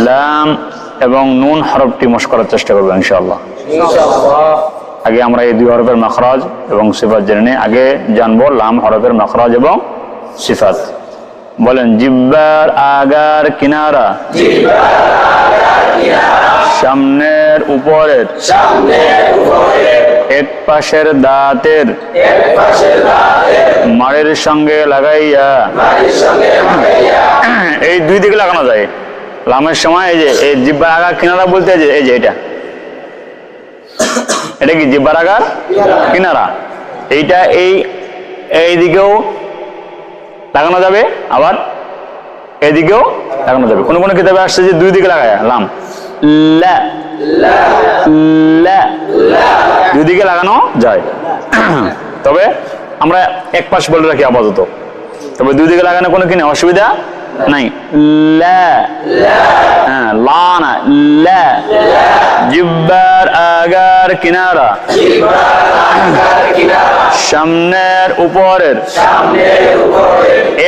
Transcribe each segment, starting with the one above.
লাম এবং নুন হরফটি মশক করার চেষ্টা করবো ইনশাআল্লাহ। আগে আমরা এই দুই হরফের মাখরাজ এবং সিফাত জেনে নিই। আগে জানবো লাম হরফের মাখরাজ এবং সিফাত। বলেন, জিব্বার আগার কিনারা, সামনের উপরের, এক পাশের দাঁতের, মাড়ের সঙ্গে লাগাইয়া। এই দুই দিকে লাগানো যায় লামের সময়। এই যে এই জিব্বার আগার কিনারা বলতে এই যে এটা কি জিব্বার আগার কিনারা, এইটা এই দিকেও লাগানো যাবে, আবার এদিকেও লাগানো যাবে। কোন কোন কিতাবে আসছে যে দুই দিকে লাগায় লাম, লা লা দুই দিকে লাগানো যায়। তবে আমরা এক পাশ বলে রাখি আপাতত, তবে দুই দিকে লাগানো কোনো কিনে অসুবিধা নাই। লা হ্যাঁ, লা না, লা। জিব্বার আগার কিনারা, সামনের উপরের,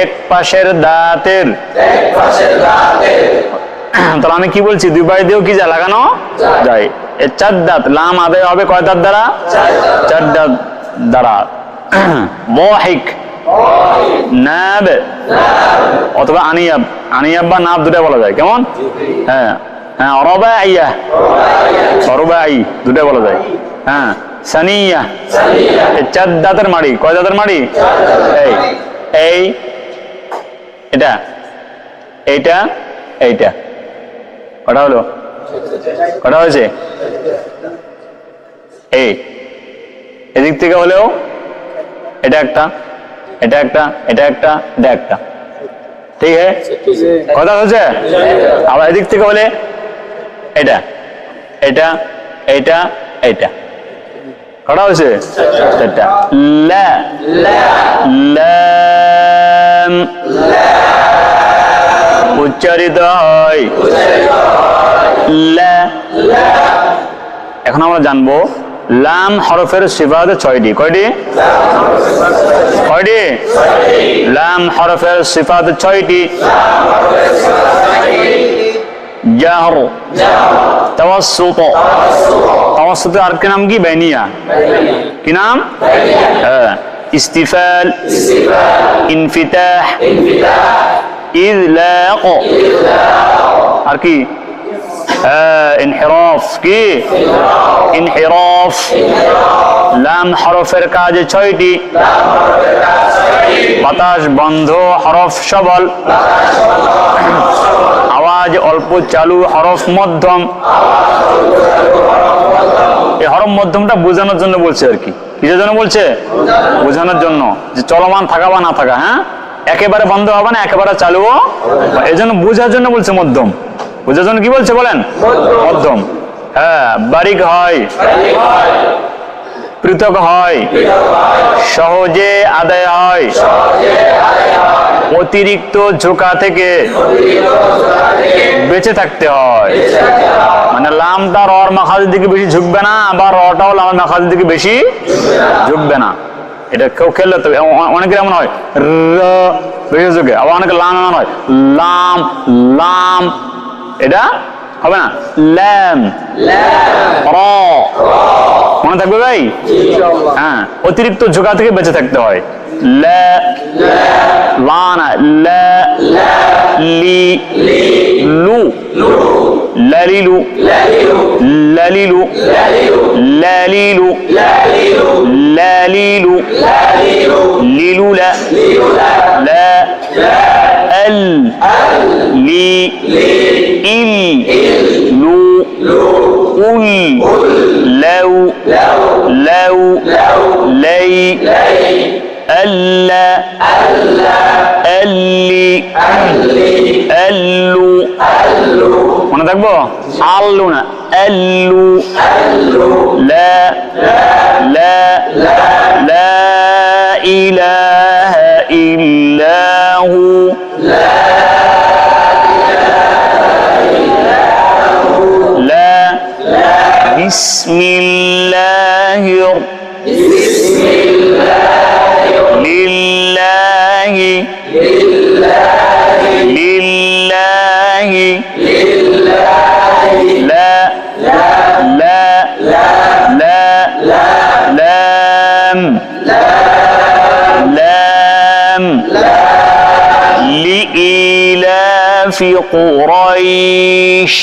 এক পাশের দাঁতের। তাহলে আমি কি বলছি, দুই পাশ দিয়েও কি যা লাগানো যায়। এর চার দাঁত, লাম আদায় হবে কয় দাঁত দ্বারা? চার দাঁত দ্বারা। বহিক, নাব অথবা আনিয়াব, আনিয়াব বা নাব দুটা বলা যায়। কেমন? হ্যাঁ হ্যাঁ, রবাইয়া, রবাই দুটা বলা যায়। হ্যাঁ, সানিয়া, এই চার দাঁতের মাড়ি। কয় দাঁতের মাড়ি? এই এটা, এইটা, এইটা। কটা হলো? কটা হয়েছে? এদিক থেকে হলেও এটা একটা, এটা একটা, এটা একটা, এটা একটা। ঠিক আছে, কথা হচ্ছে? আবার এদিক থেকে হলে এটা, এটা, এইটা, এইটা। কটা হয়েছে? চারটা। লা, লাম উচ্চারিত হয় লা। এখন আমরা জানবো লাম হরফের সিফাত ছয়টি। কয়টি? কয়টি? লাম হরফের সিফাত ছয়টি। জাহর, তাওয়াসসুত, তাওয়াসসুতের আরেকটা নাম কি? বাইনিয়া। কি নাম? হ্যাঁ, ইস্তিফাল, ইনফিতাহ, ইযলাক, আর কি? ইনহিরাফ। কি? ইনহিরাফ। লাম হরফের কাজ ছয়টি। বাতাস বন্ধ, হরফ সবল, আওয়াজ অল্প চালু, হরফ মধ্যম। এই হরফ মধ্যমটা বোঝানোর জন্য বলছে আর কি। কিসের জন্য বলছে? বোঝানোর জন্য, যে চলমান থাকা বা না থাকা। হ্যাঁ, একেবারে বন্ধ হবে না, একেবারে চালুও। এই জন্য বোঝার জন্য বলছে মধ্যম। বোঝার জন্য কি বলছে বলেন? মধ্যম। হ্যাঁ, বারিক হয়, পৃথক হয়, সহজে আদায় হয়, অতিরিক্ত ঝোঁকা থেকে বেঁচে থাকতে হয়। মানে লামটা রর মাখাজের দিকে বেশি ঝুঁকবে না, আবার রটাও লামের মাখাজের দিকে বেশি ঝুঁকবে না। এটা কেউ খেললে তো অনেকের এমন হয় বেশি ঝুঁকে, আবার অনেকে লাম এমন হয় লাম লাম, এটা হবে না। ল্যাম, র, মনে থাকবে ভাই? হ্যাঁ, অতিরিক্ত ঝোঁকা থেকে বেঁচে থাকতে হয়। লা, লা না, লা, লি, লু, লালিলু, লালিলু, লালিলু, লালিলু, লিলুলা, লা, আল, লি, ইল, লু, উল, লাউ, লাউ, লাই, আল্লা, আল্লি, আল্লু। মনে থাকবো? আল্লু না, আল্লু। লা, লা, লা ইলাহা ইল্লাহু, লা, বিসমিল্লাহির, লিল্লাহি, লিল্লাহি, لا لا لا لام لام لإيلاف قريش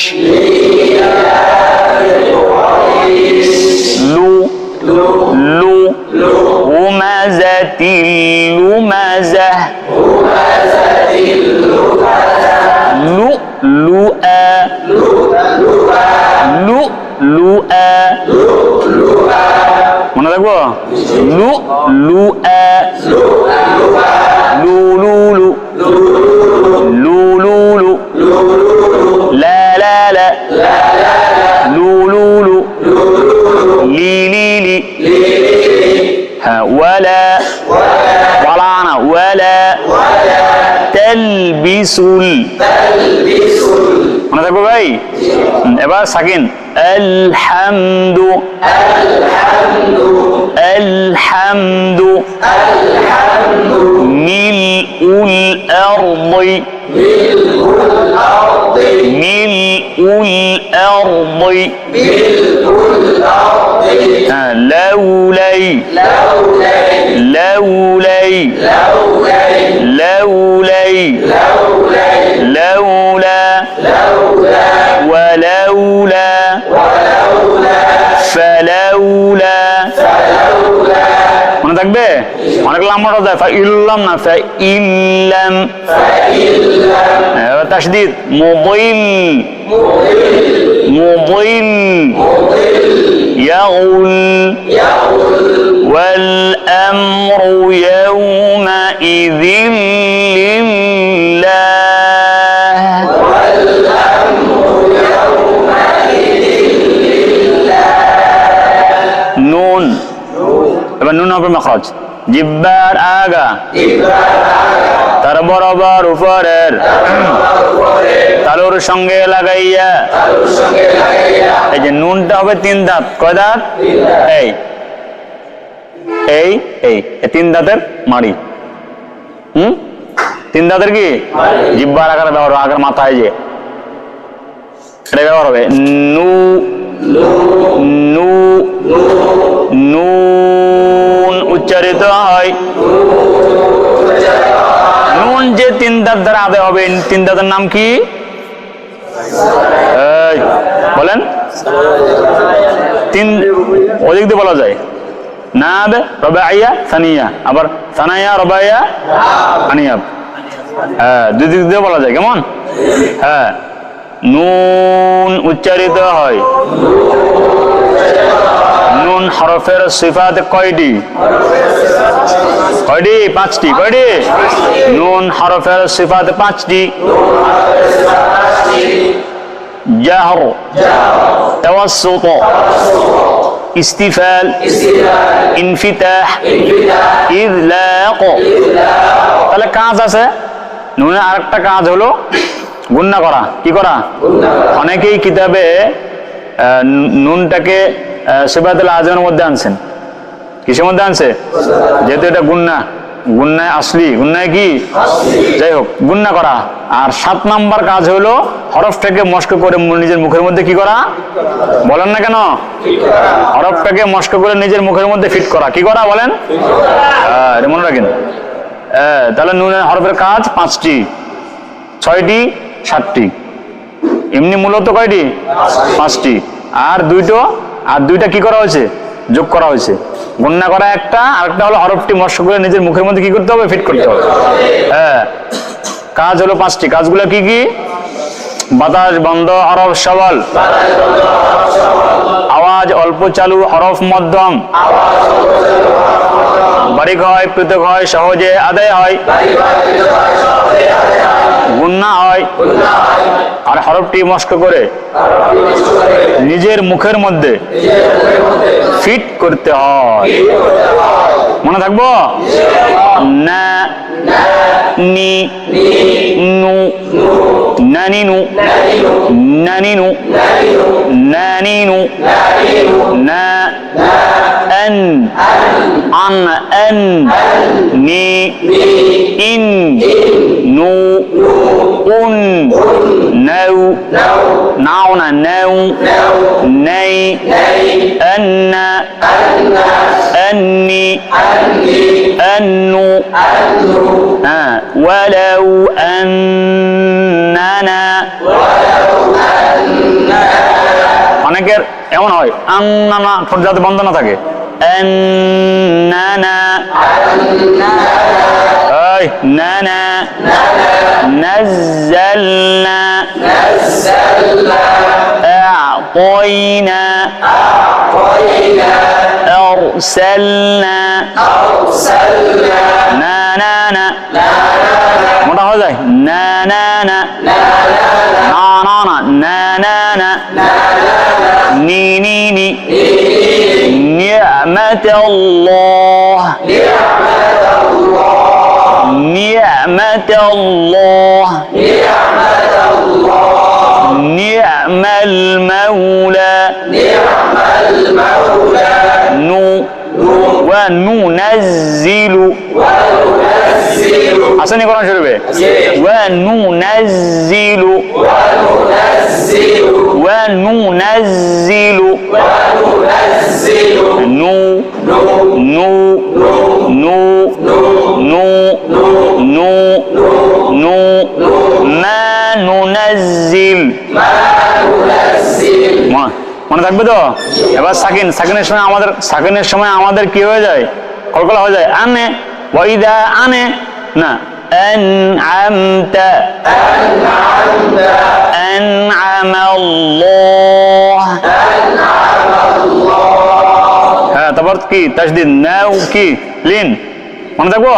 لو همزة اللمزة لؤلؤا لؤلؤا মনে রাখবো লুলুআ লুলুলু লুলুলু লা লা লা লুলুলু লিলিলি হ্যাঁ ওয়ালা ওয়ালানা ওয়ালা তালবিসুল মনে থাকবো ভাই এবার সাকিন আলহামদু আলহামদু মিলউল আরদি মিলউল আরদি লাউলাই লাউলাই লাউলাই লাউলা ولولا فلولا মনে থাকবে অনেক লম্বা যায় ফাইল্লাম না ফাইল্লাম এবার তাসদীদ মুদিল মুদিল ইয়াউল ওয়াল আমরু ইয়াওমাইযিন লিল্লাহ নুন এবার নুন হবে মাখরাজ জিব্বার আগা তার বরাবর উপরের তালুর সঙ্গে লাগাইয়া এই যে নুনটা হবে তিন দাঁত কয় দাঁত এই এই এই তিন দাঁতের মাড়ি তিন দাঁতের কি জিব্বার আকারে ব্যবহার হবে আগের মাথায় যে এটা ব্যবহার হবে নু নু নুন উচ্চারিত হয় নুন যে তিন দাঁত দ্বারা আদায় হবে তিন দাঁতের নাম কি বলেন তিন অধিক দিয়ে বলা যায় নাদ রবাইয়া সানিয়া আবার সানাইয়া রবাইয়া আনিয়াব হ্যাঁ দুই দিক দিয়ে বলা যায় কেমন হ্যাঁ নুন উচ্চারিত হয় নুন হরফের সিফাত কয়টি কয়টি পাঁচটি কয়টি নুন হরফের সিফাত পাঁচটি জাহর তাওয়াসসুত ইস্তিফাল ইনফিতাহ ইযলাক তাহলে কাজ আছে নুনের আরেকটা কাজ হলো গুণনা করা কি করা অনেকেই কিতাবে নুনটাকে সিফাতুল আযমের মধ্যে আনছেন কিসের মধ্যে আনছে যেহেতু এটা গুণনা গুণনায় আসলি গুণনায় কি যাই হোক গুণনা করা আর 7 নাম্বার কাজ হলো হরফটাকে মস্ক করে নিজের মুখের মধ্যে কি করা বলেন না কেন হরফটাকে মস্ক করে নিজের মুখের মধ্যে ফিট করা কি করা বলেন এটা মনে রাখেন তাহলে নুনের হরফের কাজ 5টি 6টি 7টি এমনি মূলত কয়টি 5টি আর দুইটা কি করা হয়েছে যোগ করা হয়েছে গুণনা করা একটা আরেকটা হলো হরফটি মস্ক করে নিজের মুখের মধ্যে কি করতে হবে ফিট করতে হবে হ্যাঁ কাজ হলো 5টি কাজগুলো কি কি বাতাস বন্ধ হরফ সবল আওয়াজ অল্প চালু হরফ মধ্যম বারিক হয় পৃথক হয় সহজে আদায় হয় গুণনা হয় আর হরফটি মস্ক করে নিজের মুখের মধ্যে ফিট করতে হয় মনে থাকবো না নি নু নানিনু নানিনু নানিনু না আন আন আন নি ইন নু উন নাউ নাও না নাউ নাই আন্না أني أنو ولو أننا অনেকের এমন হয় আন্নানা ঠোঁট যাতে বন্ধ না থাকে আন্নানা এই নানা নাযালনা আ'তাইনা أرسلنا نا نا نا মোটা হয়ে যায় না না না না না না না না না নি নি নি نعمة الله نعمة الله نعم المولى وننزل حسن قرآن شربه وننزل نو نو نو نو نو نو ما ننزل মনে থাকবে তো এবার সাকিনের সময় আমাদের কি হয়ে যায় কলকলা হয়ে যায় আনে ওয়াইদা আনে না আনআমতা আনআমাল্লাহ হ্যাঁ তারপর কি তাসদীদ নাও কি লিন মনে থাকবো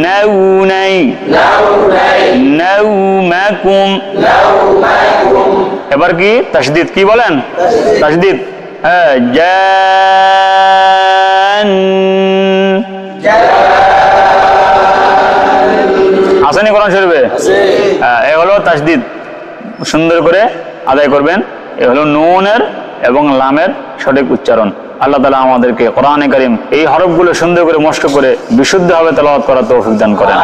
নাউ নাই নাউমাকুম এবার কি তাসদীদ কি বলেন তাসদীদ জান আসেনি কোরআন শরীফে এ হলো তাসদীদ সুন্দর করে আদায় করবেন এ হলো নুনের এবং লামের সঠিক উচ্চারণ আল্লাহ তাআলা আমাদেরকে কোরআনে কারীম এই হরফগুলো সুন্দর করে মস্ক করে বিশুদ্ধভাবে তেলাওয়াত করার তৌফিক দান করেন।